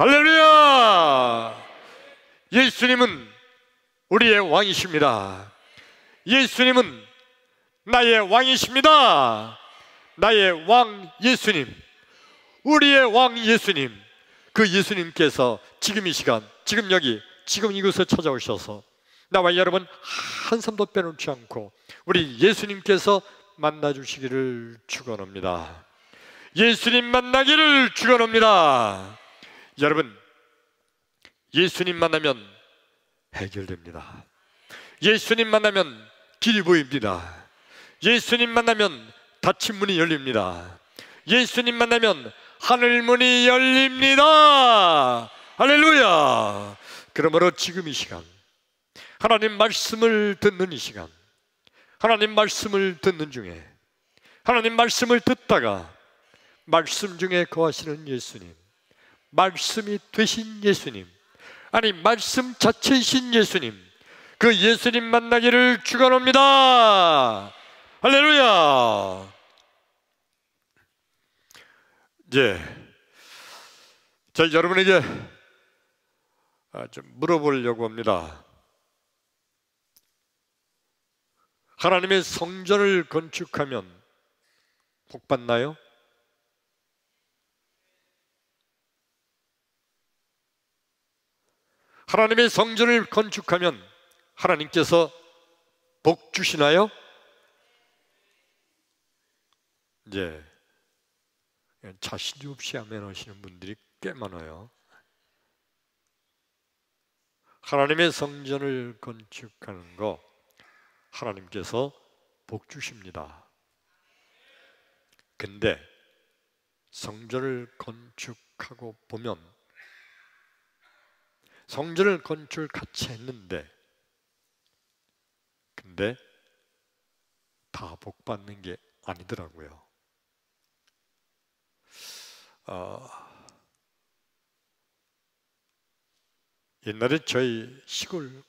할렐루야! 예수님은 우리의 왕이십니다. 예수님은 나의 왕이십니다. 나의 왕 예수님, 우리의 왕 예수님, 그 예수님께서 지금 이 시간, 지금 여기, 지금 이곳에 찾아오셔서 나와 여러분 한 사람도 빼놓지 않고 우리 예수님께서 만나주시기를 축원합니다. 예수님 만나기를 축원합니다. 여러분, 예수님 만나면 해결됩니다. 예수님 만나면 길이 보입니다. 예수님 만나면 닫힌 문이 열립니다. 예수님 만나면 하늘 문이 열립니다. 할렐루야! 그러므로 지금 이 시간, 하나님 말씀을 듣는 이 시간, 하나님 말씀을 듣는 중에, 하나님 말씀을 듣다가 말씀 중에 거하시는 예수님, 말씀이 되신 예수님, 아니 말씀 자체이신 예수님, 그 예수님 만나기를 축원합니다. 할렐루야! 자, 여러분에게 좀 물어보려고 합니다. 하나님의 성전을 건축하면 복 받나요? 하나님의 성전을 건축하면 하나님께서 복 주시나요? 자신이 없이 아멘 하시는 분들이 꽤 많아요. 하나님의 성전을 건축하는 거 하나님께서 복 주십니다. 근데 성전을 건축하고 보면 성전을 건축을 같이 했는데 근데 다 복 받는 게 아니더라고요. 옛날에 저희 시골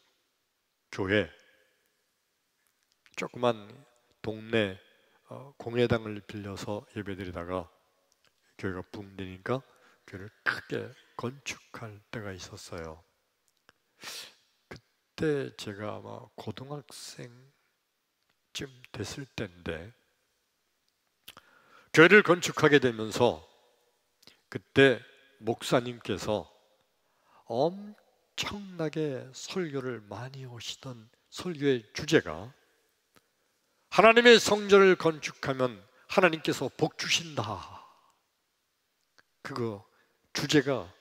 교회 조그만 동네 공회당을 빌려서 예배드리다가 교회가 붕되니까 교회를 크게 건축할 때가 있었어요. 그때 제가 아마 고등학생쯤 됐을 때인데 교회를 건축하게 되면서 그때 목사님께서 엄청나게 설교를 많이 하시던 설교의 주제가 하나님의 성전을 건축하면 하나님께서 복 주신다. 그거 주제가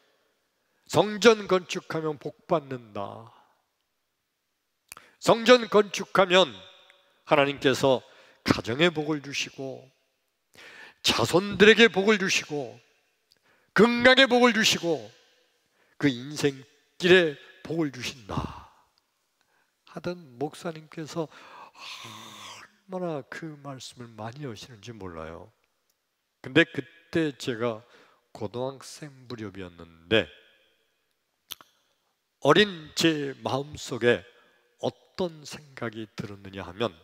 성전 건축하면 복 받는다. 성전 건축하면 하나님께서 가정에 복을 주시고 자손들에게 복을 주시고 건강에 복을 주시고 그 인생길에 복을 주신다 하던 목사님께서 얼마나 그 말씀을 많이 하시는지 몰라요. 근데 그때 제가 고등학생 무렵이었는데 어린 제 마음속에 어떤 생각이 들었느냐 하면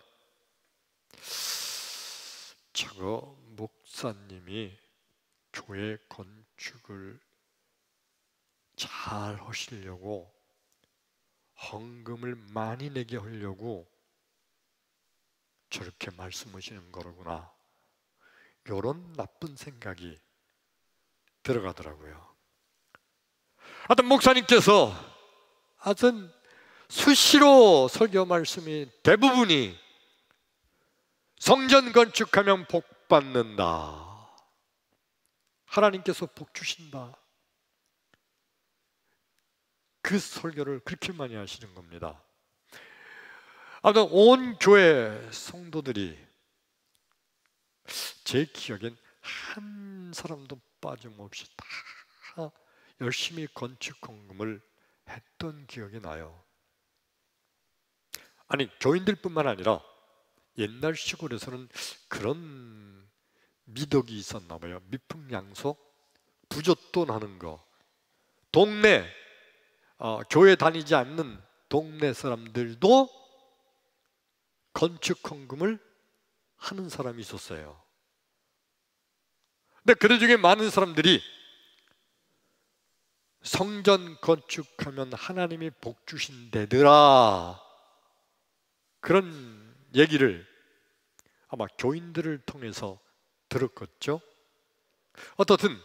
저거 목사님이 교회 건축을 잘 하시려고 헌금을 많이 내게 하려고 저렇게 말씀하시는 거로구나, 이런 나쁜 생각이 들어가더라고요. 하여튼 목사님께서 하여튼 수시로 설교 말씀이 대부분이 성전 건축하면 복 받는다, 하나님께서 복 주신다, 그 설교를 그렇게 많이 하시는 겁니다. 아무튼 온 교회 성도들이 제 기억엔 한 사람도 빠짐없이 다 열심히 건축 헌금을 했던 기억이 나요. 아니 교인들뿐만 아니라 옛날 시골에서는 그런 미덕이 있었나 봐요. 미풍양속, 부젓돈 하는 거. 동네 교회 다니지 않는 동네 사람들도 건축 헌금을 하는 사람이 있었어요. 근데 그 중에 많은 사람들이 성전 건축하면 하나님이 복 주신대더라. 그런 얘기를 아마 교인들을 통해서 들었겠죠. 어떻든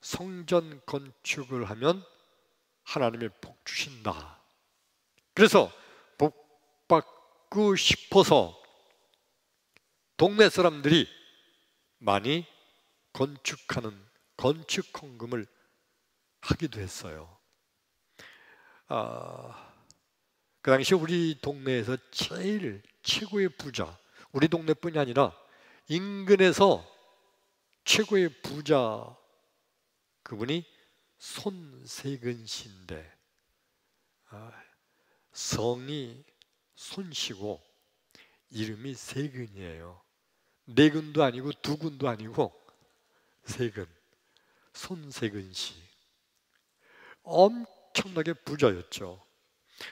성전 건축을 하면 하나님이 복 주신다. 그래서 복 받고 싶어서 동네 사람들이 많이 건축하는 건축 헌금을 하기도 했어요. 그 당시 우리 동네에서 제일 최고의 부자, 우리 동네뿐이 아니라 인근에서 최고의 부자, 그분이 손세근 씨인데 성이 손씨고 이름이 세근이에요. 네 근도 아니고 두 근도 아니고 세근, 손세근 씨. 엄청나게 부자였죠.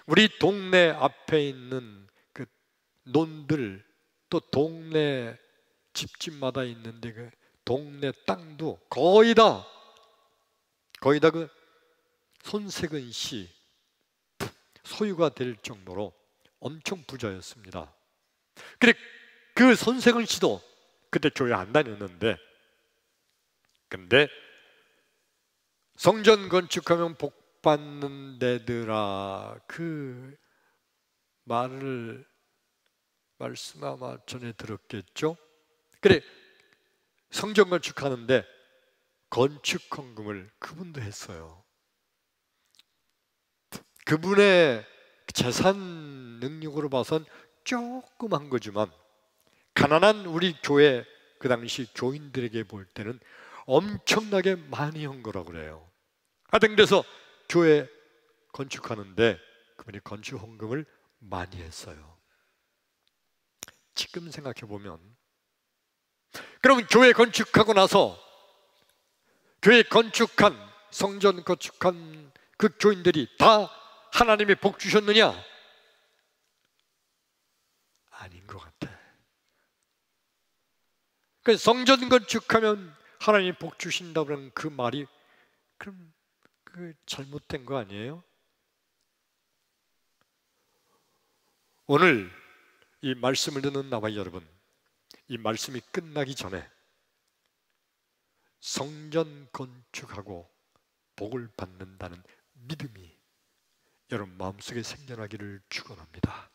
우리 동네 앞에 있는 그 논들, 또 동네 집집마다 있는데 그 동네 땅도 거의 다 그 손세근 씨 소유가 될 정도로 엄청 부자였습니다. 근데 그 손세근 씨도 그때 교회 안 다녔는데, 근데 성전 건축하면 복 받는 데더라, 그 말씀 아마 전에 들었겠죠? 그래, 성전 건축하는데 건축 헌금을 그분도 했어요. 그분의 재산 능력으로 봐선 조그만 거지만 가난한 우리 교회 그 당시 교인들에게 볼 때는 엄청나게 많이 한 거라고 그래요. 하여튼 그래서 교회 건축하는데 그분이 건축 헌금을 많이 했어요. 지금 생각해 보면, 그러면 교회 건축하고 나서 교회 건축한, 성전 건축한 그 교인들이 다 하나님이 복 주셨느냐? 아닌 것 같아. 그 성전 건축하면 하나님이 복 주신다고 하는 그 말이 그럼 그 잘못된 거 아니에요? 오늘 이 말씀을 듣는 나와 여러분, 이 말씀이 끝나기 전에 성전 건축하고 복을 받는다는 믿음이 여러분 마음속에 생겨나기를 축원합니다.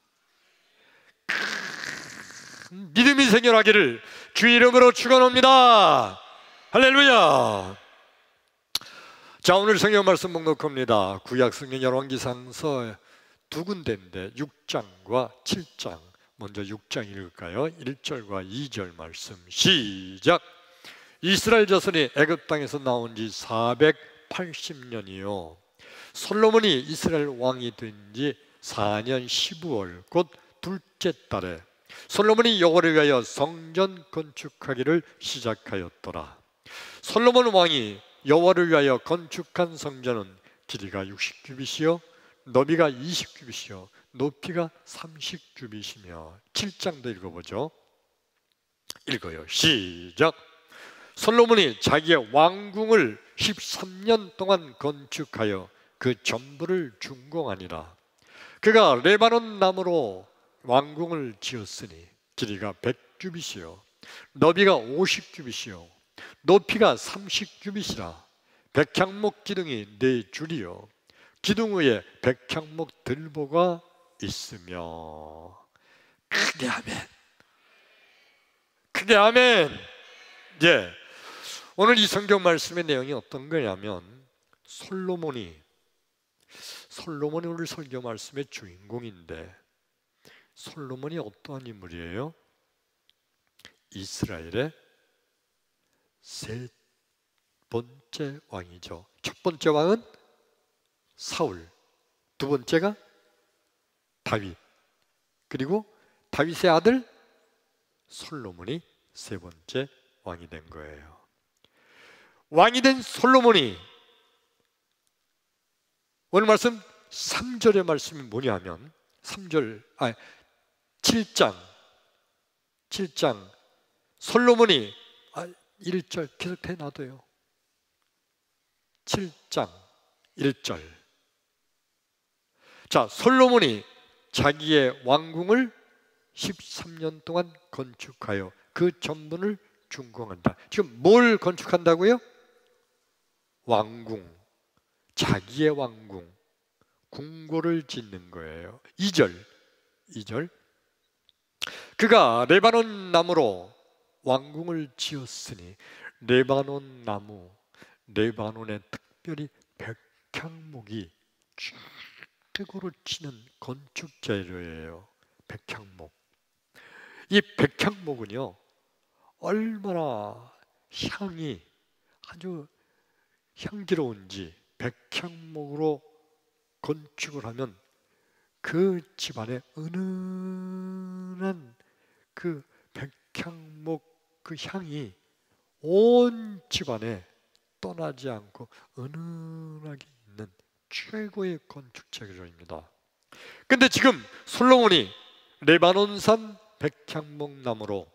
믿음이 생겨나기를 주의 이름으로 축원합니다. 할렐루야. 자, 오늘 성경 말씀 목록합니다. 구약 성경 열왕기상서 두 군데인데 6장과 7장. 먼저 6장 읽을까요? 1절과 2절 말씀 시작. 이스라엘 자손이 애굽 땅에서 나온 지 480년이요 솔로몬이 이스라엘 왕이 된 지 4년 15월 곧 둘째 달에 솔로몬이 여호와를 위하여 성전 건축하기를 시작하였더라. 솔로몬 왕이 여호와를 위하여 건축한 성전은 길이가 60규빗이요 너비가 20규빗이요 높이가 30규빗이며 7장도 읽어보죠. 읽어요. 시작. 솔로몬이 자기의 왕궁을 13년 동안 건축하여 그 전부를 준공하니라. 그가 레바논 나무로 왕궁을 지었으니 길이가 100규빗이요 너비가 50규빗이요 높이가 30규빗이라. 백향목 기둥이 4줄이요 기둥 위에 백향목 들보가 있으며. 크게 아멘. 크게 아멘. 예. 오늘 이 성경 말씀의 내용이 어떤 거냐면 솔로몬이 오늘 성경 말씀의 주인공인데, 솔로몬이 어떠한 인물이에요? 이스라엘의 세 번째 왕이죠. 첫 번째 왕은 사울, 두 번째가 다윗, 그리고 다윗의 아들 솔로몬이 세 번째 왕이 된 거예요. 왕이 된 솔로몬이 오늘 말씀 3절의 말씀이 뭐냐면 7장 솔로몬이 1절 계속 해놔둬요. 7장 1절. 자, 솔로몬이 자기의 왕궁을 13년 동안 건축하여 그 전문을 준공한다. 지금 뭘 건축한다고요? 왕궁, 자기의 왕궁, 궁궐을 짓는 거예요. 2절. 그가 레바논 나무로 왕궁을 지었으니, 레바논 나무, 레바논에 특별히 백향목이 최고로 치는 건축 재료예요. 백향목. 이 백향목은요, 얼마나 향이 아주 향기로운지, 백향목으로 건축을 하면 그 집안에 은은한 그 백향목 그 향이 온 집안에 떠나지 않고 은은하게 있는 최고의 건축 재료입니다. 근데 지금 솔로몬이 레바논산 백향목 나무로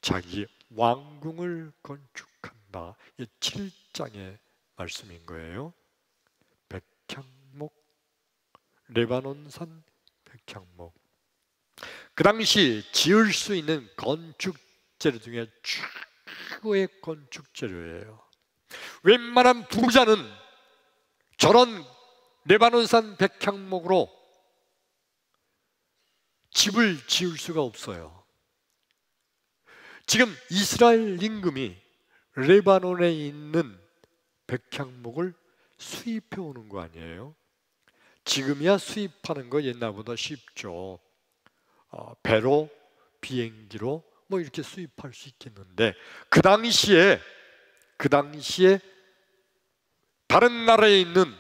자기 왕궁을 건축한다. 이 7장의 말씀인 거예요. 백향목, 레바논산 백향목. 그 당시 지을 수 있는 건축 재료 중에 최고의 건축 재료예요. 웬만한 부자는 저런 레바논산 백향목으로 집을 지을 수가 없어요. 지금 이스라엘 임금이 레바논에 있는 백향목을 수입해 오는 거 아니에요? 지금이야 수입하는 거 옛날보다 쉽죠. 배로, 비행기로 뭐 이렇게 수입할 수 있겠는데, 그 당시에 다른 나라에 있는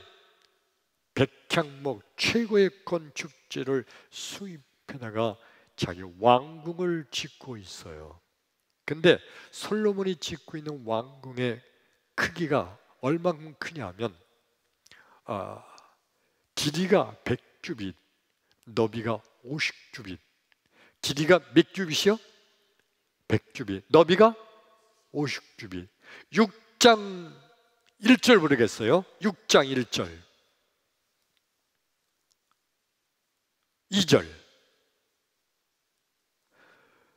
백향목 최고의 건축재를 수입해다가 자기 왕궁을 짓고 있어요. 근데 솔로몬이 짓고 있는 왕궁의 크기가 얼마큼 크냐면, 길이가 100규빗, 너비가 50규빗. 길이가 몇 규빗이요? 100규빗. 너비가 50규빗. 6장 1절 모르겠어요? 6장 1절. 2절.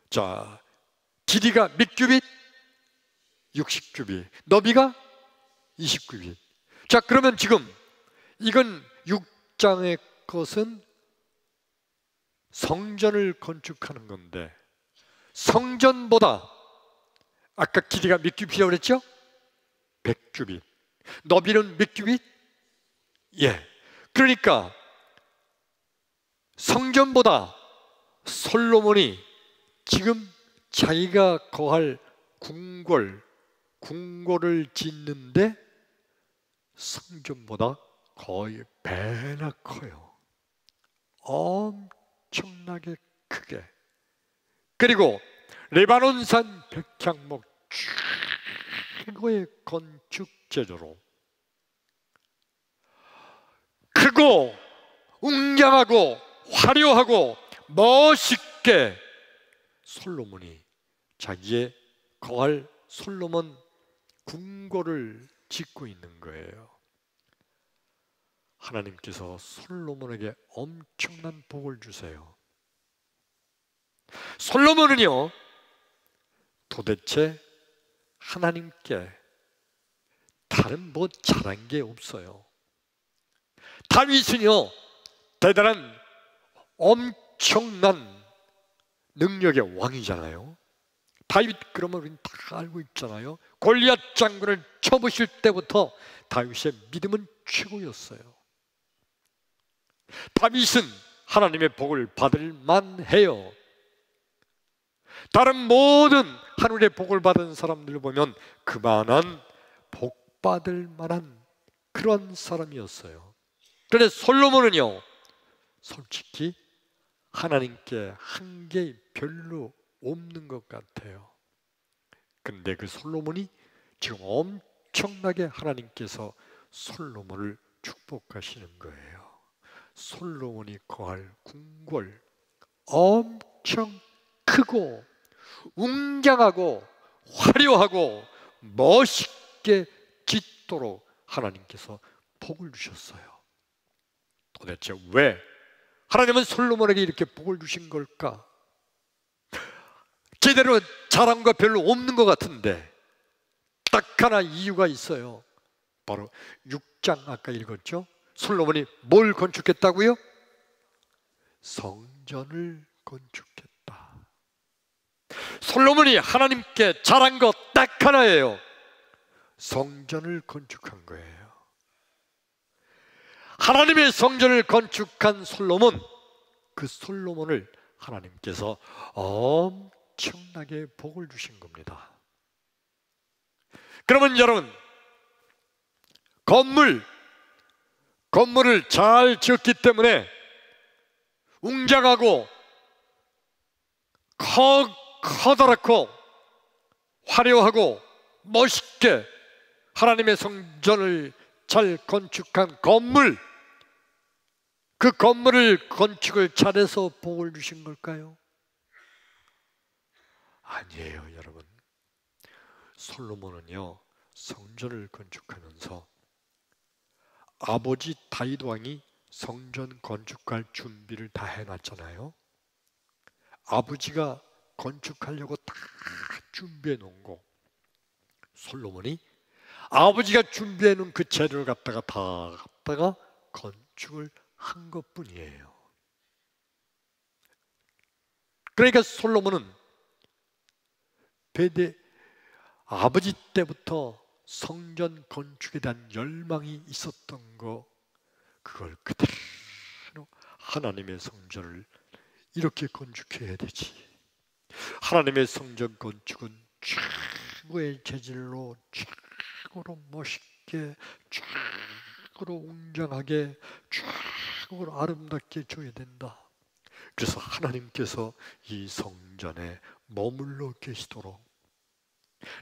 자, 길이가 몇 규빗? 60규빗. 너비가 20규빗. 자, 그러면 지금 이건 6장의 것은 성전을 건축하는 건데, 성전보다 아까 길이가 몇 규빗이라고 그랬죠? 100규빗. 너비는 몇 규빗? 예. 그러니까 성전보다 솔로몬이 지금 자기가 거할 궁궐을 짓는데 성전보다 거의 배나 커요. 엄청나게 크게. 그리고 레바논산 백향목 최고의 건축 재료로 크고 웅장하고 화려하고 멋있게 솔로몬이 자기의 거할 솔로몬 궁궐을 짓고 있는 거예요. 하나님께서 솔로몬에게 엄청난 복을 주세요. 솔로몬은요, 도대체 하나님께 다른 뭐 잘한 게 없어요. 다윗은요, 대단한 엄청난 능력의 왕이잖아요. 다윗 그러면 우리는 다 알고 있잖아요. 골리앗 장군을 쳐부실 때부터 다윗의 믿음은 최고였어요. 다윗은 하나님의 복을 받을 만해요. 다른 모든 하늘의 복을 받은 사람들을 보면 그만한 복 받을 만한 그런 사람이었어요. 그런데 솔로몬은요, 솔직히 하나님께 한 게 별로 없는 것 같아요. 근데 그 솔로몬이 지금 엄청나게 하나님께서 솔로몬을 축복하시는 거예요. 솔로몬이 거할 궁궐 엄청 크고 웅장하고 화려하고 멋있게 짓도록 하나님께서 복을 주셨어요. 도대체 왜 하나님은 솔로몬에게 이렇게 복을 주신 걸까? 제대로 잘한 거 별로 없는 것 같은데 딱 하나 이유가 있어요. 바로 6장 아까 읽었죠? 솔로몬이 뭘 건축했다고요? 성전을 건축했다. 솔로몬이 하나님께 잘한 거 딱 하나예요. 성전을 건축한 거예요. 하나님의 성전을 건축한 솔로몬, 그 솔로몬을 하나님께서 엄청나게 복을 주신 겁니다. 그러면 여러분, 건물을 잘 지었기 때문에 웅장하고 커다랗고 화려하고 멋있게 하나님의 성전을 잘 건축한 건물, 그 건물을 건축을 잘해서 복을 주신 걸까요? 아니에요, 여러분. 솔로몬은요, 성전을 건축하면서 아버지 다윗 왕이 성전 건축할 준비를 다 해놨잖아요. 아버지가 건축하려고 다 준비해 놓은 거, 솔로몬이 아버지가 준비해 놓은 그 재료를 갖다가 건축을 한 것뿐이에요. 그러니까 솔로몬은 아버지 때부터 성전 건축에 대한 열망이 있었던 거, 그걸 그대로 하나님의 성전을 이렇게 건축해야 되지. 하나님의 성전 건축은 최고의 재질로, 최고로 멋있게, 최고로 웅장하게, 최고로 아름답게 줘야 된다. 그래서 하나님께서 이 성전에 머물러 계시도록,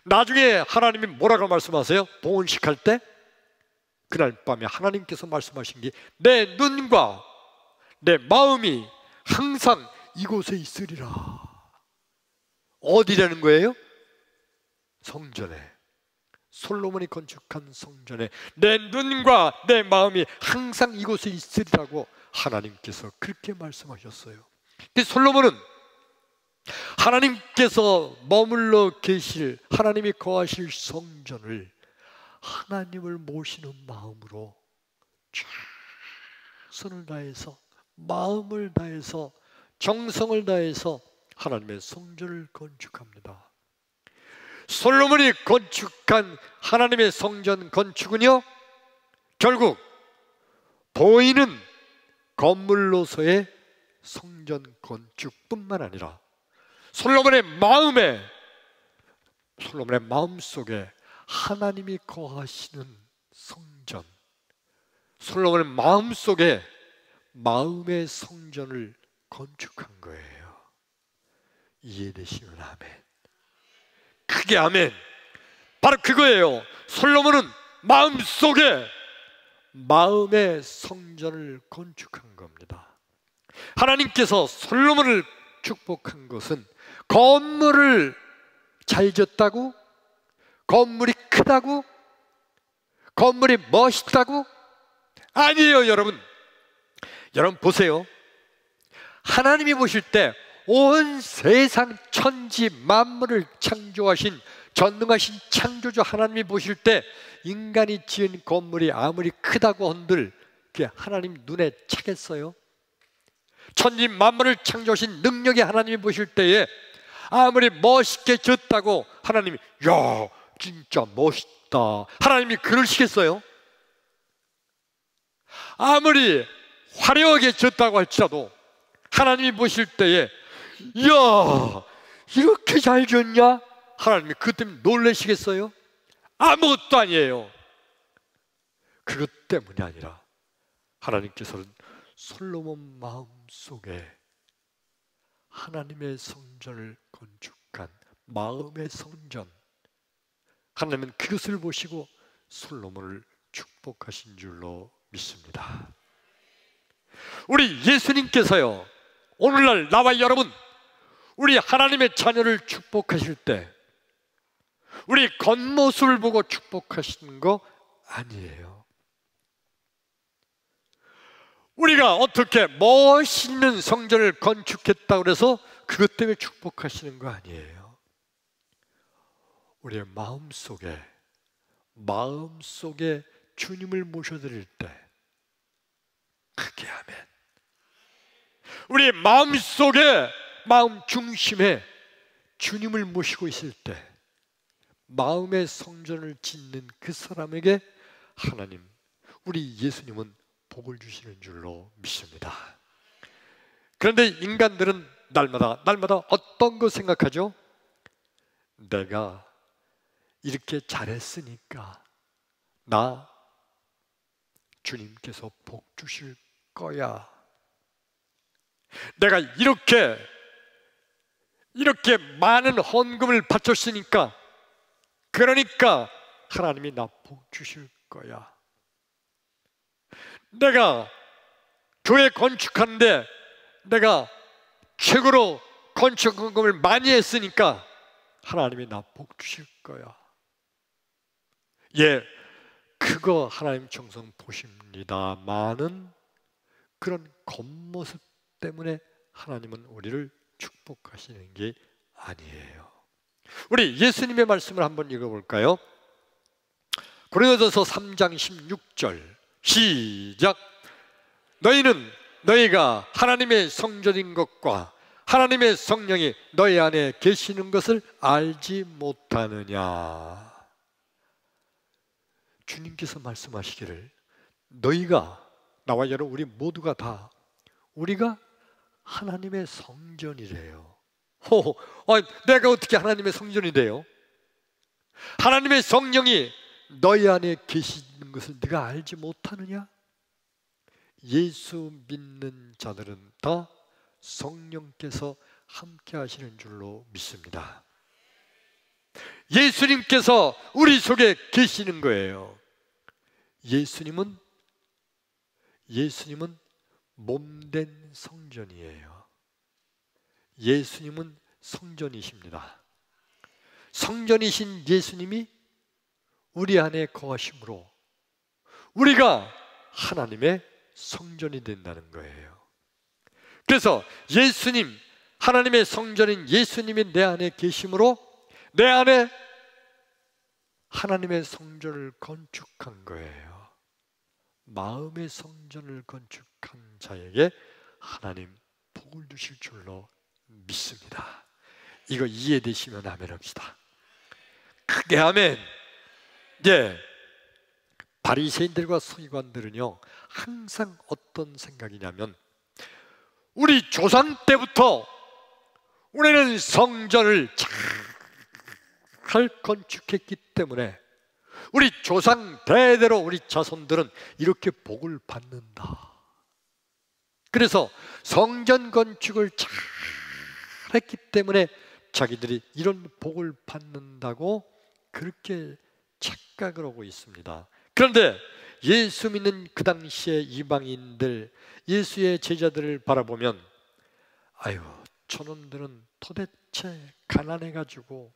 나중에 하나님이 뭐라고 말씀하세요? 봉헌식할 때 그날 밤에 하나님께서 말씀하신 게 내 눈과 내 마음이 항상 이곳에 있으리라. 어디라는 거예요? 성전에, 솔로몬이 건축한 성전에 내 눈과 내 마음이 항상 이곳에 있으리라고 하나님께서 그렇게 말씀하셨어요. 솔로몬은 하나님께서 머물러 계실, 하나님이 거하실 성전을 하나님을 모시는 마음으로 최선을 다해서, 마음을 다해서, 정성을 다해서 하나님의 성전을 건축합니다. 솔로몬이 건축한 하나님의 성전 건축은요, 결국 보이는 건물로서의 성전 건축뿐만 아니라 솔로몬의 마음속에 하나님이 거하시는 성전, 솔로몬의 마음속에 마음의 성전을 건축한 거예요. 이해되시면 아멘. 크게 아멘. 바로 그거예요. 솔로몬은 마음속에 마음의 성전을 건축한 겁니다. 하나님께서 솔로몬을 축복한 것은 건물을 잘 지었다고, 건물이 크다고, 건물이 멋있다고? 아니에요, 여러분. 여러분 보세요. 하나님이 보실 때 온 세상 천지 만물을 창조하신 전능하신 창조주 하나님이 보실 때 인간이 지은 건물이 아무리 크다고 한들 그게 하나님 눈에 차겠어요? 천지 만물을 창조하신 능력의 하나님이 보실 때에 아무리 멋있게 지었다고 하나님이 야 진짜 멋있다, 하나님이 그러시겠어요? 아무리 화려하게 지었다고 할지라도 하나님이 보실 때에 이야 이렇게 잘 지었냐? 하나님이 그것 때문에 놀라시겠어요? 아무것도 아니에요. 그것 때문이 아니라 하나님께서는 솔로몬 마음속에 하나님의 성전을 건축한 마음의 성전, 하나님은 그것을 보시고 솔로몬을 축복하신 줄로 믿습니다. 우리 예수님께서요, 오늘날 나와 여러분, 우리 하나님의 자녀를 축복하실 때 우리 겉모습을 보고 축복하시는 거 아니에요. 우리가 어떻게 멋있는 성전을 건축했다고 해서 그것 때문에 축복하시는 거 아니에요. 우리의 마음속에 주님을 모셔드릴 때 크게 아멘. 우리의 마음속에, 마음 중심에 주님을 모시고 있을 때 마음의 성전을 짓는 그 사람에게 하나님, 우리 예수님은 복을 주시는 줄로 믿습니다. 그런데 인간들은 날마다 어떤 거 생각하죠? 내가 이렇게 잘했으니까 나 주님께서 복 주실 거야. 내가 이렇게 많은 헌금을 바쳤으니까, 그러니까 하나님이 나 복 주실 거야. 내가 교회 건축하는데 내가 최고로 건축 헌금을 많이 했으니까 하나님이 나 복 주실 거야. 예, 그거 하나님 정성 보십니다만은 그런 겉모습 때문에 하나님은 우리를 축복하시는 게 아니에요. 우리 예수님의 말씀을 한번 읽어볼까요? 고린도전서 3장 16절 시작. 너희가 하나님의 성전인 것과 하나님의 성령이 너희 안에 계시는 것을 알지 못하느냐. 주님께서 말씀하시기를 너희가, 나와 여러분 우리 모두가 다 우리가 하나님의 성전이래요. 내가 어떻게 하나님의 성전이 돼요? 하나님의 성령이 너희 안에 계시는 것을 네가 알지 못하느냐? 예수 믿는 자들은 다 성령께서 함께 하시는 줄로 믿습니다. 예수님께서 우리 속에 계시는 거예요. 예수님은 몸된 성전이에요. 예수님은 성전이십니다. 성전이신 예수님이 우리 안에 거하심으로 우리가 하나님의 성전이 된다는 거예요. 그래서 예수님, 하나님의 성전인 예수님이 내 안에 계심으로 내 안에 하나님의 성전을 건축한 거예요. 마음의 성전을 건축한 자에게 하나님 복을 주실 줄로 믿습니다. 이거 이해되시면 아멘 합시다. 크게 아멘. 예, 바리새인들과 서기관들은요 항상 어떤 생각이냐면, 우리 조상 때부터 우리는 성전을 잘 건축했기 때문에 우리 조상 대대로 우리 자손들은 이렇게 복을 받는다. 그래서 성전 건축을 잘 했기 때문에 자기들이 이런 복을 받는다고 그렇게 착각을 하고 있습니다. 그런데 예수 믿는 그 당시의 이방인들, 예수의 제자들을 바라보면 아유, 저놈들은 도대체 가난해가지고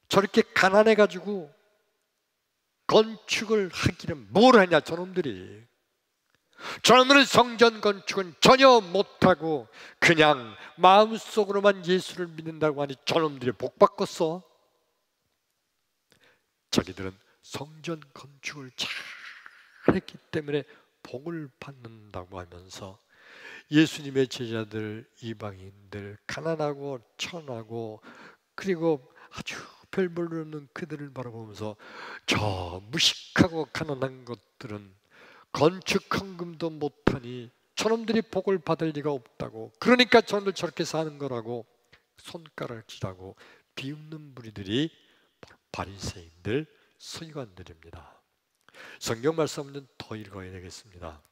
저렇게 가난해가지고 건축을 하기는 뭘 하냐. 저놈들은 성전 건축은 전혀 못하고 그냥 마음속으로만 예수를 믿는다고 하니 저놈들이 복 받겠어. 자기들은 성전 건축을 잘 했기 때문에 복을 받는다고 하면서 예수님의 제자들, 이방인들, 가난하고 천하고 그리고 아주 별 볼 일 없는 그들을 바라보면서 저 무식하고 가난한 것들은 건축 헌금도 못하니 저놈들이 복을 받을 리가 없다고, 그러니까 저놈들 저렇게 사는 거라고 손가락질하고 비웃는 무리들이 바리새인들, 서기관들입니다. 성경 말씀은 더 읽어야 되겠습니다.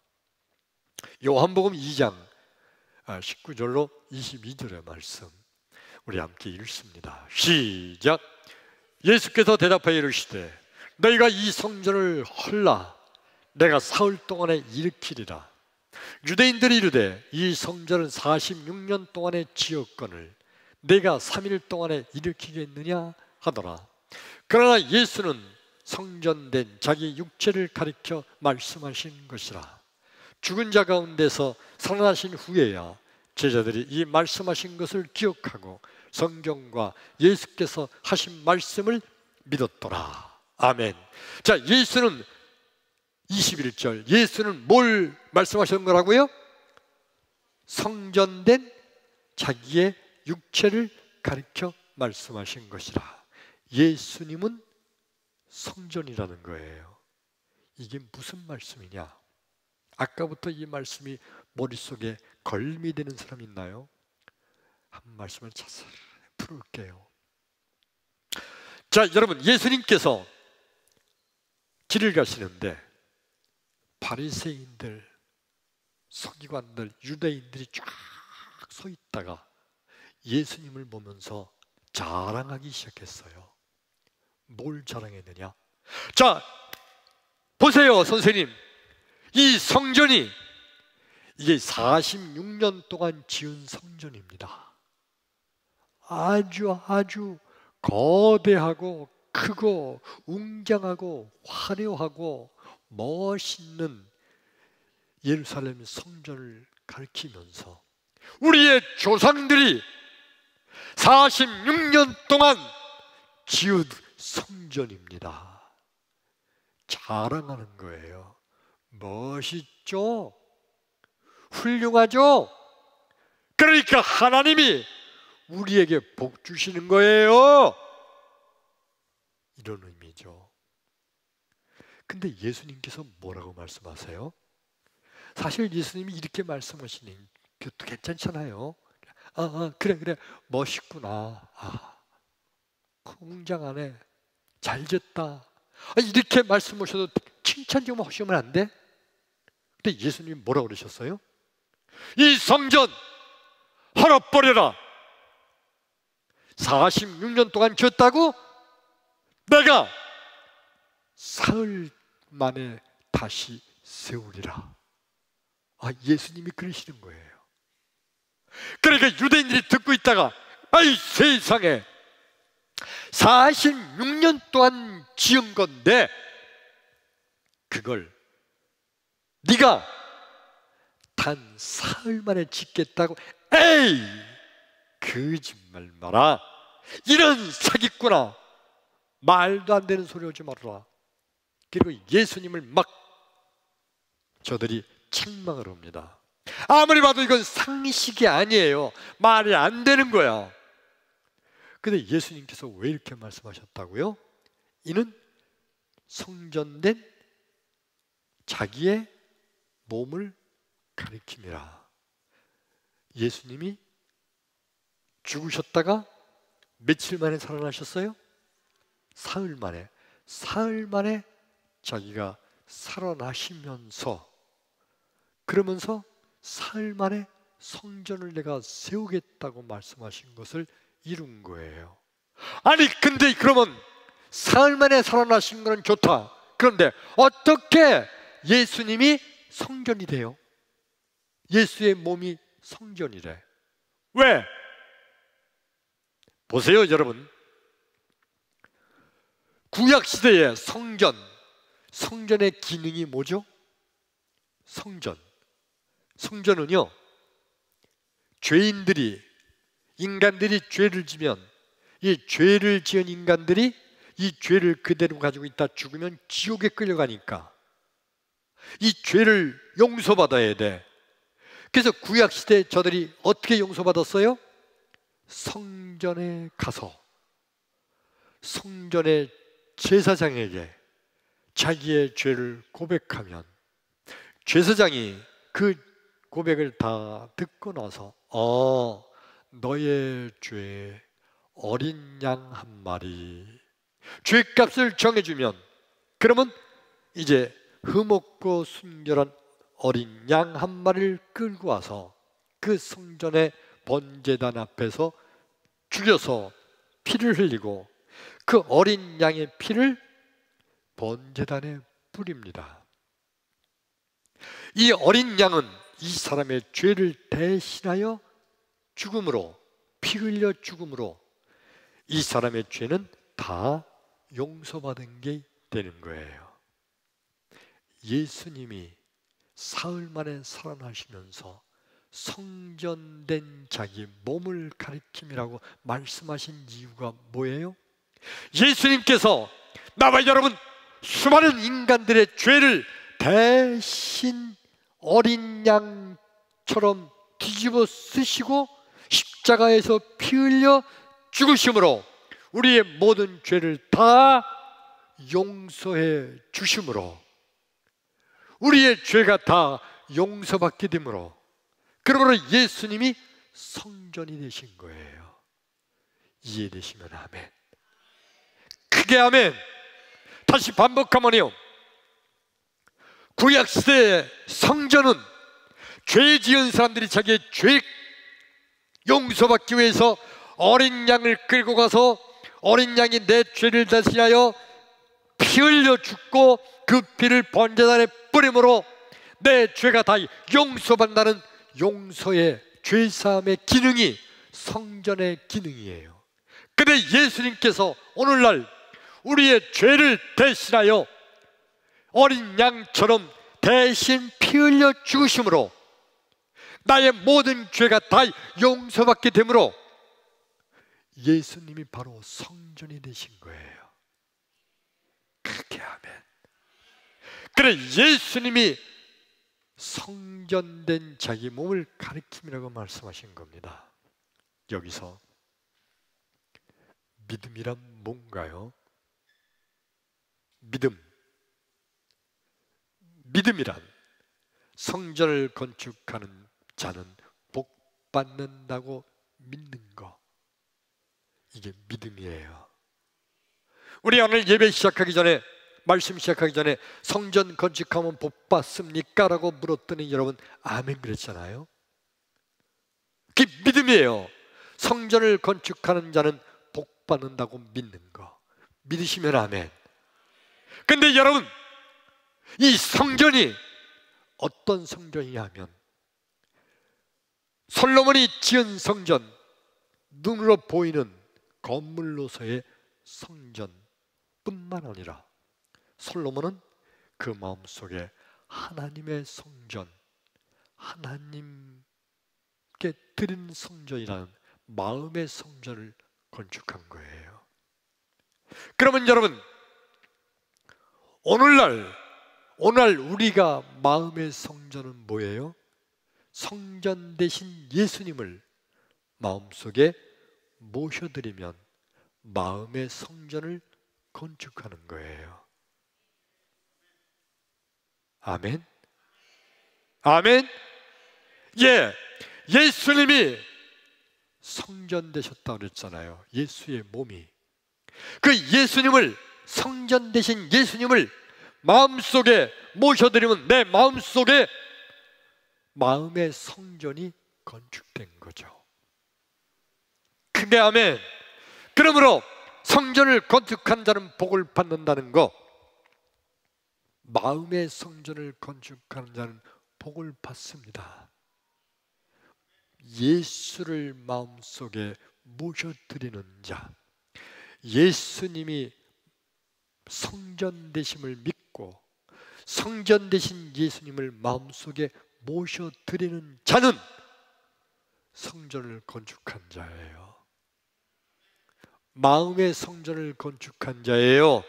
요한복음 2장 19절로 22절의 말씀 우리 함께 읽습니다. 시작. 예수께서 대답하여 이르시되 너희가 이 성전을 헐라 내가 사흘 동안에 일으키리라. 유대인들이 이르되 이 성전은 46년 동안에 지었거늘 내가 3일 동안에 일으키겠느냐 하더라. 그러나 예수는 성전된 자기 육체를 가리켜 말씀하신 것이라. 죽은 자 가운데서 살아나신 후에야 제자들이 이 말씀하신 것을 기억하고 성경과 예수께서 하신 말씀을 믿었더라. 아멘. 자, 예수는 21절, 예수는 뭘 말씀하신 거라고요? 성전된 자기의 육체를 가리켜 말씀하신 것이라. 예수님은 성전이라는 거예요. 이게 무슨 말씀이냐? 아까부터 이 말씀이 머릿속에 걸림이 되는 사람 있나요? 한 말씀을 자세히 풀을게요. 자, 여러분, 예수님께서 길을 가시는데 바리새인들, 서기관들, 유대인들이 쫙 서 있다가 예수님을 보면서 자랑하기 시작했어요. 뭘 자랑했느냐? 자, 보세요, 선생님. 이 성전이 이게 46년 동안 지은 성전입니다. 아주 거대하고 크고 웅장하고 화려하고 멋있는 예루살렘 성전을 가리키면서 우리의 조상들이 46년 동안 지은 성전입니다. 자랑하는 거예요. 멋있죠? 훌륭하죠? 그러니까 하나님이 우리에게 복 주시는 거예요. 이런 의미죠. 근데 예수님께서 뭐라고 말씀하세요? 사실 예수님이 이렇게 말씀하시는 것도 괜찮잖아요. 그래 멋있구나. 웅장하네. 잘 됐다. 이렇게 말씀하셔도 칭찬 좀 하시면 안 돼? 근데 예수님이 뭐라고 그러셨어요? 이 성전 헐어버려라. 46년 동안 지었다고? 내가 사흘 만에 다시 세우리라. 예수님이 그러시는 거예요. 그러니까 유대인들이 듣고 있다가 아이 세상에 46년 동안 지은 건데 그걸 네가 단 사흘 만에 짓겠다고? 에이, 거짓말 마라. 이런 사기꾼아, 말도 안 되는 소리 하지 말아라. 그리고 예수님을 막 저들이 책망을 합니다. 아무리 봐도 이건 상식이 아니에요. 말이 안 되는 거야. 근데 예수님께서 왜 이렇게 말씀하셨다고요? 이는 성전된 자기의 몸을 가리킴이라. 예수님이 죽으셨다가 며칠 만에 살아나셨어요? 사흘 만에. 사흘 만에 자기가 살아나시면서 그러면서 사흘 만에 성전을 내가 세우겠다고 말씀하신 것을 이룬 거예요. 아니 근데 그러면 사흘 만에 살아나신 건 좋다. 그런데 어떻게 예수님이 성전이 돼요? 예수의 몸이 성전이래. 왜? 보세요, 여러분. 구약시대의 성전의 기능이 뭐죠? 성전은요, 인간들이 죄를 지면 이 죄를 지은 인간들이 이 죄를 그대로 가지고 있다 죽으면 지옥에 끌려가니까 이 죄를 용서받아야 돼. 그래서 구약시대 저들이 어떻게 용서받았어요? 성전에 가서 성전의 제사장에게 자기의 죄를 고백하면 제사장이 그 고백을 다 듣고 나서 너의 죄 어린 양 한 마리 죄값을 정해주면 그러면 이제 흠없고 순결한 어린 양 한 마리를 끌고 와서 그 성전의 번제단 앞에서 죽여서 피를 흘리고 그 어린 양의 피를 번제단에 뿌립니다. 이 어린 양은 이 사람의 죄를 대신하여 죽음으로, 피 흘려 죽음으로 이 사람의 죄는 다 용서받은 게 되는 거예요. 예수님이 사흘 만에 살아나시면서 성전된 자기 몸을 가리킴이라고 말씀하신 이유가 뭐예요? 예수님께서 나와 여러분 수많은 인간들의 죄를 대신 어린 양처럼 뒤집어 쓰시고 십자가에서 피 흘려 죽으심으로 우리의 모든 죄를 다 용서해 주심으로 우리의 죄가 다 용서받게 되므로 그러므로 예수님이 성전이 되신 거예요. 이해되시면 아멘. 크게 아멘. 다시 반복하면요, 구약시대의 성전은 죄 지은 사람들이 자기의 죄 용서받기 위해서 어린 양을 끌고 가서 어린 양이 내 죄를 대신하여 피 흘려 죽고 그 피를 번제단에 뿌림으로 내 죄가 다 용서받는다는 용서의 죄사함의 기능이 성전의 기능이에요. 근데 예수님께서 오늘날 우리의 죄를 대신하여 어린 양처럼 대신 피 흘려 죽으심으로 나의 모든 죄가 다 용서받게 되므로 예수님이 바로 성전이 되신 거예요. 그렇게 하면 그래, 예수님이 성전된 자기 몸을 가리킴이라고 말씀하신 겁니다. 여기서 믿음이란 뭔가요? 믿음이란 성전을 건축하는 자는 복 받는다고 믿는 거, 이게 믿음이에요. 우리 오늘 예배 시작하기 전에, 말씀 시작하기 전에 성전 건축하면 복 받습니까? 라고 물었더니 여러분 아멘 그랬잖아요. 그게 믿음이에요. 성전을 건축하는 자는 복 받는다고 믿는 거, 믿으시면 아멘. 근데 여러분, 이 성전이 어떤 성전이냐 하면 솔로몬이 지은 성전, 눈으로 보이는 건물로서의 성전뿐만 아니라 솔로몬은 그 마음속에 하나님의 성전, 하나님께 드린 성전이라는 마음의 성전을 건축한 거예요. 그러면 여러분, 오늘날 우리가 마음의 성전은 뭐예요? 성전 대신 예수님을 마음속에 모셔드리면 마음의 성전을 건축하는 거예요. 아멘? 아멘? 예, 예수님이 성전 되셨다고 그랬잖아요. 예수의 몸이. 그 예수님을, 성전 되신 예수님을 마음속에 모셔드리면 내 마음속에 마음의 성전이 건축된 거죠. 크게 아멘. 그러므로 성전을 건축한 자는 복을 받는다는 거, 마음의 성전을 건축하는 자는 복을 받습니다. 예수를 마음속에 모셔드리는 자, 예수님이 성전 되심을 믿고 성전 되신 예수님을 마음속에 모셔드리는 자는 성전을 건축한 자예요. 마음의 성전을 건축한 자예요.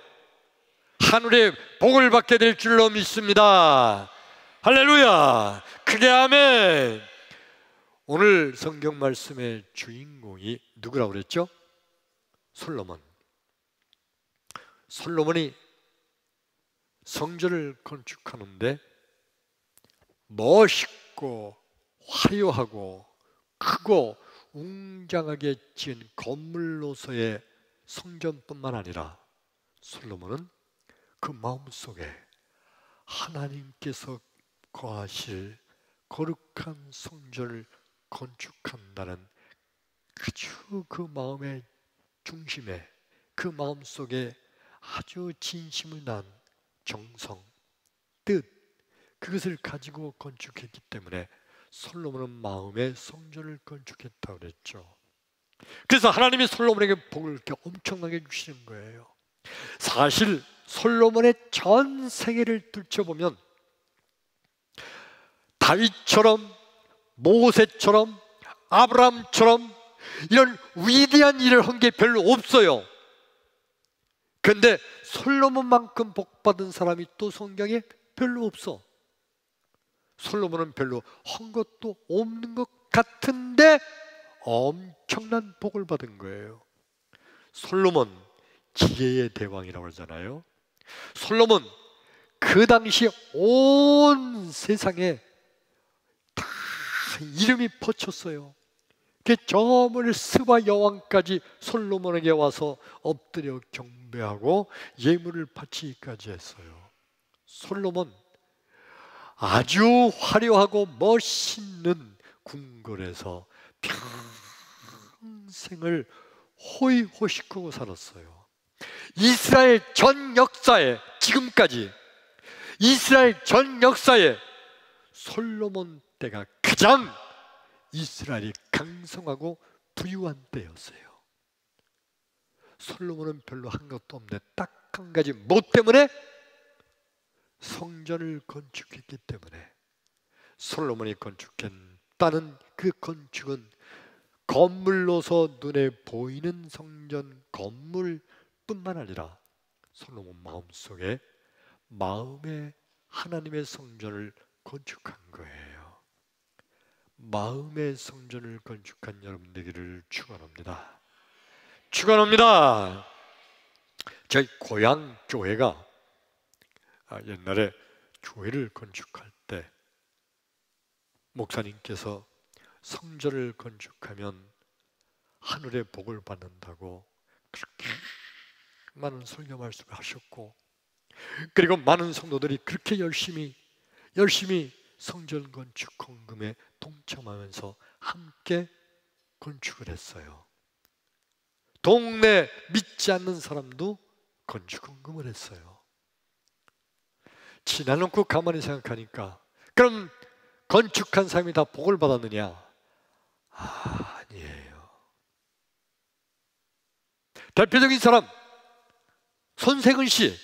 하늘의 복을 받게 될 줄로 믿습니다. 할렐루야. 크게 아멘. 오늘 성경 말씀의 주인공이 누구라고 그랬죠? 솔로몬. 솔로몬이 성전을 건축하는데 멋있고 화려하고 크고 웅장하게 지은 건물로서의 성전뿐만 아니라 솔로몬은 그 마음속에 하나님께서 거하실 거룩한 성전을 건축한다는 아주 그 마음의 중심에, 그 마음속에 아주 진심을 난 정성, 뜻, 그것을 가지고 건축했기 때문에 솔로몬은 마음의 성전을 건축했다고 그랬죠. 그래서 하나님이 솔로몬에게 복을 이렇게 엄청나게 주시는 거예요. 사실 솔로몬의 전 세계를 들춰보면 다윗처럼, 모세처럼, 아브라함처럼 이런 위대한 일을 한 게 별로 없어요. 그런데 솔로몬만큼 복받은 사람이 또 성경에 별로 없어. 솔로몬은 별로 한 것도 없는 것 같은데 엄청난 복을 받은 거예요. 솔로몬 지혜의 대왕이라고 하잖아요. 솔로몬 그 당시 온 세상에 다 이름이 퍼쳤어요. 저 멀리 스바 여왕까지 솔로몬에게 와서 엎드려 경배하고 예물을 바치기까지 했어요. 솔로몬 아주 화려하고 멋있는 궁궐에서 평생을 호의호식하고 살았어요. 이스라엘 전 역사에, 지금까지 이스라엘 전 역사에 솔로몬 때가 가장 이스라엘이 강성하고 부유한 때였어요. 솔로몬은 별로 한 것도 없는데 딱 한 가지, 뭐 때문에? 성전을 건축했기 때문에. 솔로몬이 건축했다는 그 건축은 건물로서 눈에 보이는 성전 건물뿐만 아니라 솔로몬 마음속에 마음의 하나님의 성전을 건축한 거예요. 마음의 성전을 건축한 여러분 되기를 축원합니다. 축원합니다. 저희 고향 교회가 옛날에 교회를 건축할 때 목사님께서 성전을 건축하면 하늘의 복을 받는다고 그렇게 많은 설교 말씀을 하셨고, 그리고 많은 성도들이 그렇게 열심히 성전 건축 헌금에 동참하면서 함께 건축을 했어요. 동네 믿지 않는 사람도 건축 헌금을 했어요. 지나놓고 가만히 생각하니까, 그럼 건축한 사람이 다 복을 받았느냐? 아니에요. 대표적인 사람 손세근 씨,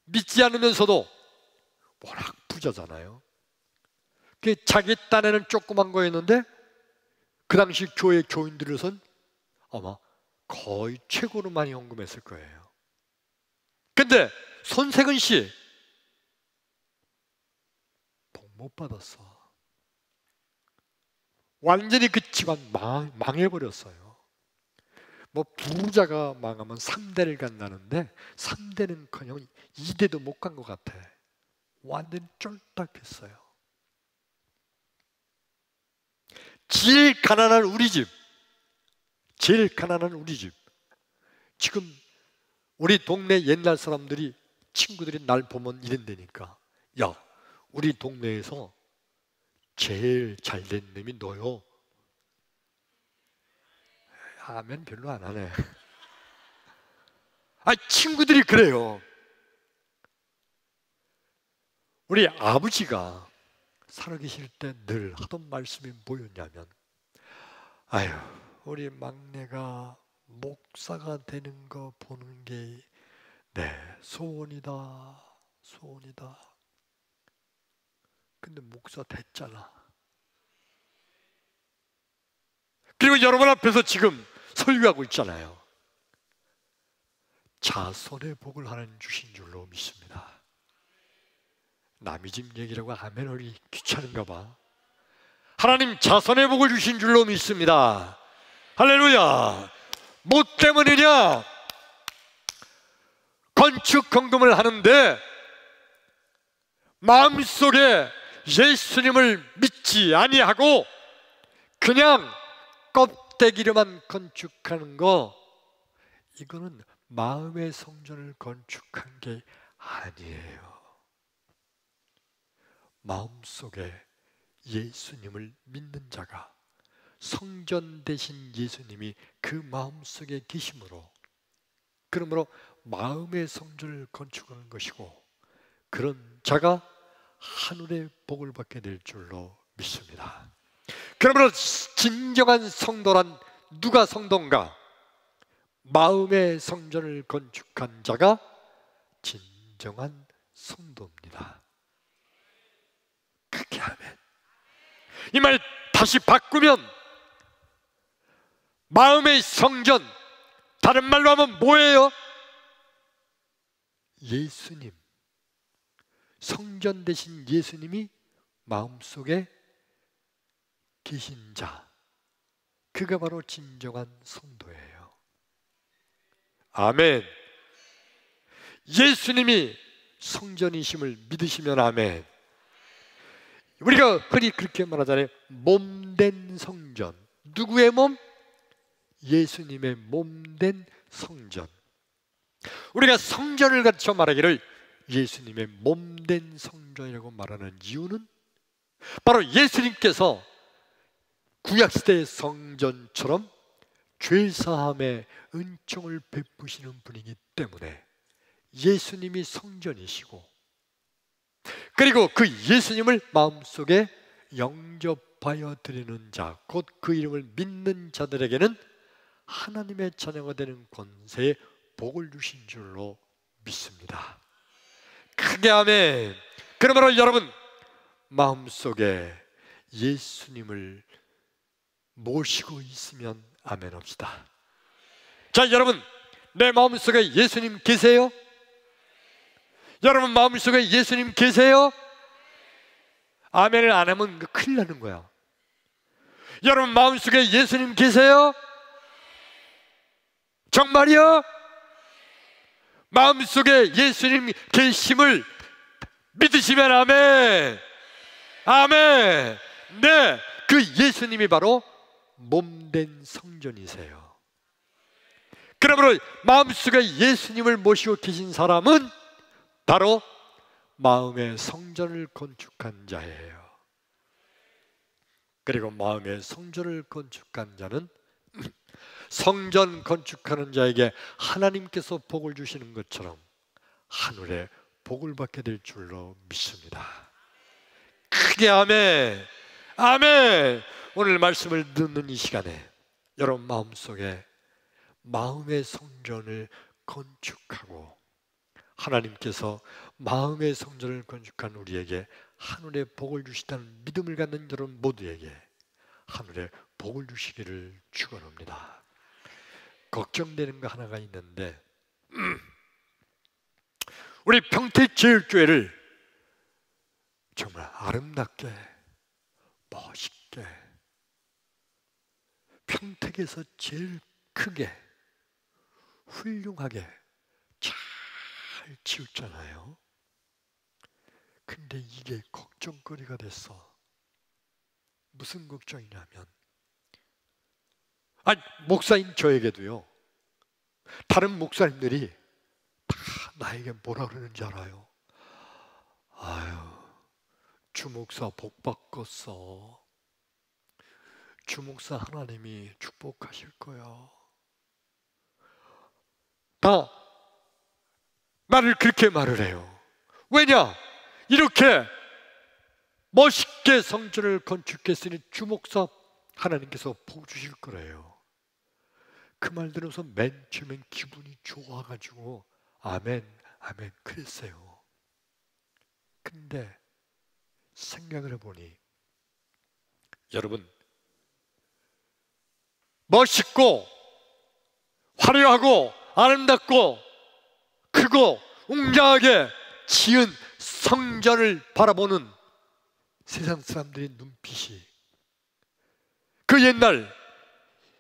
믿지 않으면서도 워낙 부자잖아요. 자기 딴에는 조그만 거였는데 그 당시 교회 교인들에선 아마 거의 최고로 많이 헌금했을 거예요. 근데 손세근 씨 복 못 받았어. 완전히 그 집안 망해버렸어요. 뭐 부자가 망하면 3대를 간다는데 3대는커녕 2대도 못 간 것 같아. 완전히 쫄딱했어요. 제일 가난한 우리 집, 지금 우리 동네 옛날 사람들이, 친구들이 날 보면 이런다니까. 야, 우리 동네에서 제일 잘된 놈이 너요. 아멘 별로 안 하네. 친구들이 그래요. 우리 아버지가 살아계실 때 늘 하던 말씀이 뭐였냐면, 아유, 우리 막내가 목사가 되는 거 보는 게 내 소원이다. 근데 목사 됐잖아. 그리고 여러분 앞에서 지금 설교하고 있잖아요. 자손의 복을 하나님 주신 줄로 믿습니다. 남의 집 얘기라고 아멘을 귀찮은가 봐. 하나님 자손의 복을 주신 줄로 믿습니다. 할렐루야. 뭐 때문이냐? 건축 헌금을 하는데 마음속에 예수님을 믿지 아니하고 그냥 껍데기로만 건축하는 거, 이거는 마음의 성전을 건축한 게 아니에요. 마음속에 예수님을 믿는 자가, 성전 대신 예수님이 그 마음속에 계심으로, 그러므로 마음의 성전을 건축하는 것이고, 그런 자가 하늘의 복을 받게 될 줄로 믿습니다. 그러므로 진정한 성도란 누가 성도인가? 마음의 성전을 건축한 자가 진정한 성도입니다. 그렇게 아멘. 이 말 다시 바꾸면 마음의 성전, 다른 말로 하면 뭐예요? 예수님, 성전 되신 예수님이 마음속에 계신 자, 그가 바로 진정한 성도예요. 아멘. 예수님이 성전이심을 믿으시면 아멘. 우리가 흔히 그렇게 말하잖아요. 몸된 성전. 누구의 몸? 예수님의 몸된 성전. 우리가 성전을 갖춰 말하기를 예수님의 몸된 성전이라고 말하는 이유는 바로 예수님께서 구약시대의 성전처럼 죄사함의 은총을 베푸시는 분이기 때문에 예수님이 성전이시고, 그리고 그 예수님을 마음속에 영접하여 드리는 자, 곧 그 이름을 믿는 자들에게는 하나님의 자녀가 되는 권세에 복을 주신 줄로 믿습니다. 크게 아멘. 그러므로 여러분 마음속에 예수님을 모시고 있으면 아멘 합시다. 자, 여러분 내 마음속에 예수님 계세요? 여러분 마음속에 예수님 계세요? 아멘을 안 하면 큰일 나는 거야. 여러분 마음속에 예수님 계세요? 정말이요? 마음속에 예수님 계심을 믿으시면 아멘. 아멘. 네, 그 예수님이 바로 몸된 성전이세요. 그러므로 마음속에 예수님을 모시고 계신 사람은 바로 마음의 성전을 건축한 자예요. 그리고 마음의 성전을 건축한 자는 성전 건축하는 자에게 하나님께서 복을 주시는 것처럼 하늘에 복을 받게 될 줄로 믿습니다. 크게 아멘. 아멘. 오늘 말씀을 듣는 이 시간에 여러분 마음속에 마음의 성전을 건축하고 하나님께서 마음의 성전을 건축한 우리에게 하늘에 복을 주시다는 믿음을 갖는 여러분 모두에게 하늘에 복을 주시기를 축원합니다. 걱정되는 거 하나가 있는데 우리 평택제일교회를 정말 아름답게 멋있게 평택에서 제일 크게 훌륭하게 잘 지었잖아요. 근데 이게 걱정거리가 됐어. 무슨 걱정이냐면 목사인 저에게도요, 다른 목사님들이 다 나에게 뭐라 그러는지 알아요? 아유, 주목사 복 바꿨어. 주목사 하나님이 축복하실 거야. 다 나를 그렇게 말을 해요. 왜냐? 이렇게 멋있게 성전을 건축했으니 주목사 하나님께서 복 주실 거래요. 그 말 들으면서 맨 처음엔 기분이 좋아가지고 아멘, 아멘 그랬어요. 근데 생각을 해보니 여러분 멋있고 화려하고 아름답고 크고 웅장하게 지은 성전을 바라보는 세상 사람들의 눈빛이 그 옛날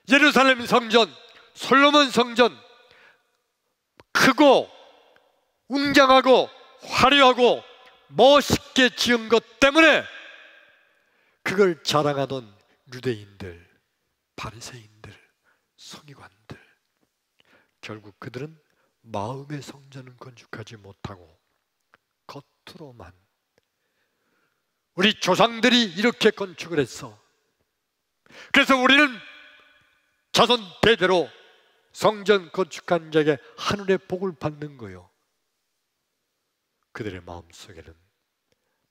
예루살렘 성전, 솔로몬 성전 크고 웅장하고 화려하고 멋있게 지은 것 때문에 그걸 자랑하던 유대인들, 바리새인들, 서기관들, 결국 그들은 마음의 성전은 건축하지 못하고 겉으로만 우리 조상들이 이렇게 건축을 했어. 그래서 우리는 자손 대대로 성전 건축한 자에게 하늘의 복을 받는 거요. 그들의 마음속에는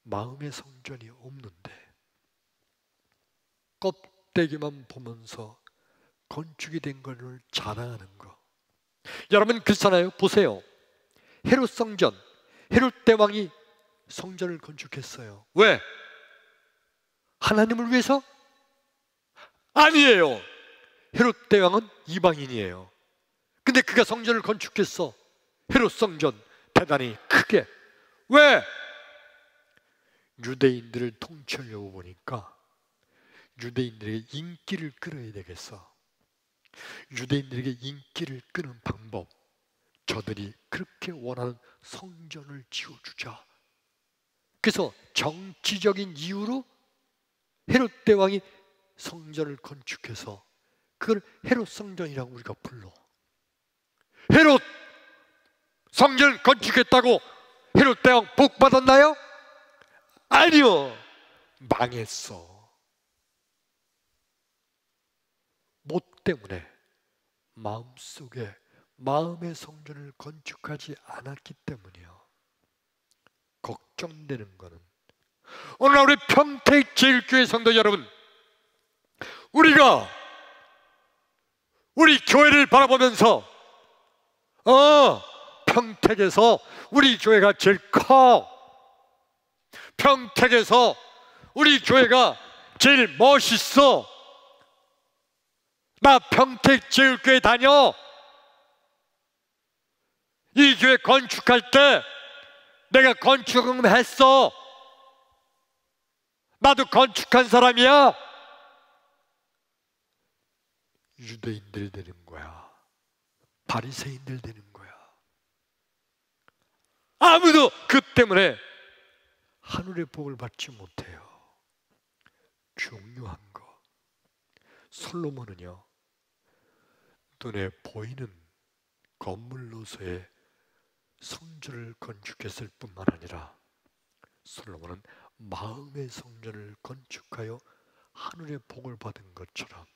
마음의 성전이 없는데 껍데기만 보면서 건축이 된 것을 자랑하는 거. 여러분 그렇잖아요. 보세요. 헤롯 성전, 헤롯 대왕이 성전을 건축했어요. 왜? 하나님을 위해서? 아니에요. 헤롯 대왕은 이방인이에요. 근데 그가 성전을 건축했어. 헤롯 성전 대단히 크게. 왜? 유대인들을 통치하려고 보니까 유대인들에게 인기를 끌어야 되겠어. 유대인들에게 인기를 끄는 방법, 저들이 그렇게 원하는 성전을 지어주자. 그래서 정치적인 이유로 헤롯 대왕이 성전을 건축해서 그걸 헤롯 성전이라고 우리가 불러. 헤롯 성전 건축했다고 헤롯 대왕 복 받았나요? 아니요. 망했어. 뭐 때문에? 마음속에 마음의 성전을 건축하지 않았기 때문이요. 걱정되는 거는 오늘 우리 평택제일교회 성도 여러분, 우리가 우리 교회를 바라보면서 평택에서 우리 교회가 제일 커. 평택에서 우리 교회가 제일 멋있어. 나 평택제일교회 다녀. 이 교회 건축할 때 내가 건축을 했어. 나도 건축한 사람이야. 유대인들 되는 거야. 바리새인들 되는 거야. 아무도 그 때문에 하늘의 복을 받지 못해요. 중요한 거, 솔로몬은요, 눈에 보이는 건물로서의 성전을 건축했을 뿐만 아니라 솔로몬은 마음의 성전을 건축하여 하늘의 복을 받은 것처럼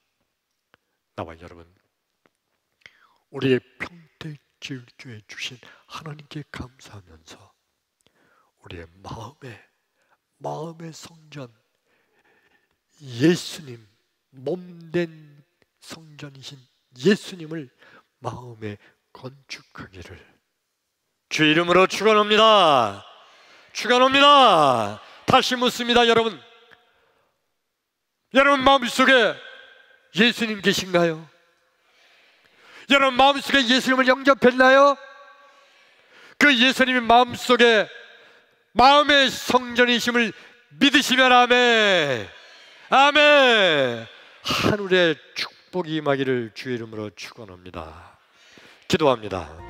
나와 여러분, 우리의 평택제일교회 주신 하나님께 감사하면서 우리의 마음의 성전, 예수님, 몸된 성전이신 예수님을 마음에 건축하기를 주 이름으로 축원합니다. 축원합니다. 다시 묻습니다. 여러분 마음속에 예수님 계신가요? 여러분 마음속에 예수님을 영접했나요? 그 예수님이 마음속에 마음의 성전이심을 믿으시면 아멘. 아멘. 하늘의 축복이 임하기를 주의 이름으로 축원합니다. 기도합니다.